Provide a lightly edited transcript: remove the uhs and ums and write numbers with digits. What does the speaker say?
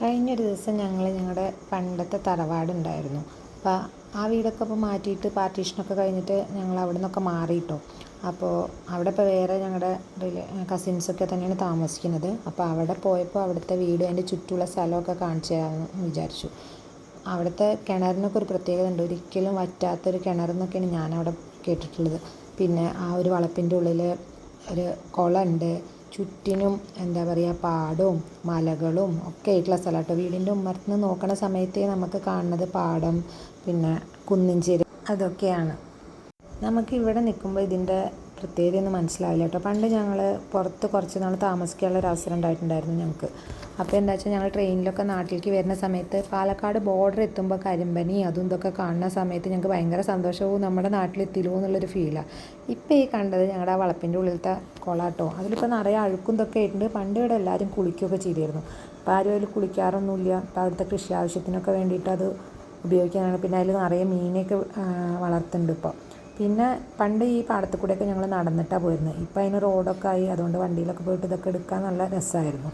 കഴിഞ്ഞൊരു ദിവസം ഞങ്ങളുടെ പണ്ടത്തെ തറവാടുണ്ടായിരുന്നു. അപ്പോൾ ആ വീടൊക്കെ ഇപ്പോൾ മാറ്റിയിട്ട് പാർട്ടീഷനൊക്കെ കഴിഞ്ഞിട്ട് ഞങ്ങൾ അവിടെ നിന്നൊക്കെ മാറിയിട്ടോ. അപ്പോൾ അവിടെ ഇപ്പോൾ വേറെ ഞങ്ങളുടെ കസിൻസൊക്കെ തന്നെയാണ് താമസിക്കുന്നത്. അപ്പോൾ അവിടെ പോയപ്പോൾ അവിടുത്തെ വീട് അതിൻ്റെ ചുറ്റുമുള്ള സ്ഥലമൊക്കെ കാണിച്ചു തരാമെന്ന് വിചാരിച്ചു. അവിടുത്തെ കിണറിനൊക്കെ ഒരു പ്രത്യേകത ഉണ്ട്, ഒരിക്കലും വറ്റാത്തൊരു കിണറെന്നൊക്കെയാണ് ഞാനവിടെ കേട്ടിട്ടുള്ളത്. പിന്നെ ആ ഒരു വളപ്പിൻ്റെ ഉള്ളിൽ ഒരു കുളമുണ്ട്, ചുറ്റിനും എന്താ പറയുക പാടവും മലകളും ഒക്കെ ആയിട്ടുള്ള സ്ഥലം കേട്ടോ. വീടിൻ്റെ ഉമ്മറത്ത് നിന്ന് നോക്കണ സമയത്തേ നമുക്ക് കാണുന്നത് പാടം, പിന്നെ കുന്നിൻ ചെരി അതൊക്കെയാണ്. നമുക്ക് ഇവിടെ നിൽക്കുമ്പോൾ ഇതിൻ്റെ പ്രത്യേകതയൊന്നും മനസ്സിലാവില്ല കേട്ടോ. പണ്ട് ഞങ്ങൾ പുറത്ത് കുറച്ച് നാൾ താമസിക്കാനുള്ള ഒരു അവസരം ഉണ്ടായിട്ടുണ്ടായിരുന്നു ഞങ്ങൾക്ക്. അപ്പോൾ എന്താ വെച്ചാൽ ഞങ്ങൾ ട്രെയിനിലൊക്കെ നാട്ടിലേക്ക് വരുന്ന സമയത്ത് പാലക്കാട് ബോർഡർ എത്തുമ്പോൾ കരിമ്പനി അതും ഇതൊക്കെ കാണുന്ന സമയത്ത് ഞങ്ങൾക്ക് ഭയങ്കര സന്തോഷവും നമ്മുടെ നാട്ടിലെത്തില്ലോ എന്നുള്ളൊരു ഫീലാണ്. ഇപ്പോൾ ഈ കണ്ടത് ഞങ്ങളുടെ ആ വളപ്പിൻ്റെ ഉള്ളിലത്തെ കുളാട്ടോ. അതിലിപ്പോൾ നിറയെ അഴുക്കും ഇതൊക്കെ ആയിട്ടുണ്ട്. പണ്ട് ഇവിടെ എല്ലാവരും കുളിക്കുകയൊക്കെ ചെയ്തിരുന്നു. ഇപ്പോൾ ആരും അതിൽ കുളിക്കാറൊന്നുമില്ല. ഇപ്പോൾ അവിടുത്തെ കൃഷി ആവശ്യത്തിനൊക്കെ വേണ്ടിയിട്ട് അത് ഉപയോഗിക്കാനാണ്. പിന്നെ അതിൽ നിറയെ മീനൊക്കെ വളർത്തുന്നുണ്ട് ഇപ്പോൾ. പിന്നെ പണ്ട് ഈ പാടത്തു കൂടെയൊക്കെ ഞങ്ങൾ നടന്നിട്ടാണ് പോയിരുന്നത്. ഇപ്പോൾ അതിന് റോഡൊക്കെ ആയി, അതുകൊണ്ട് വണ്ടിയിലൊക്കെ പോയിട്ട് ഇതൊക്കെ എടുക്കാൻ നല്ല രസമായിരുന്നു.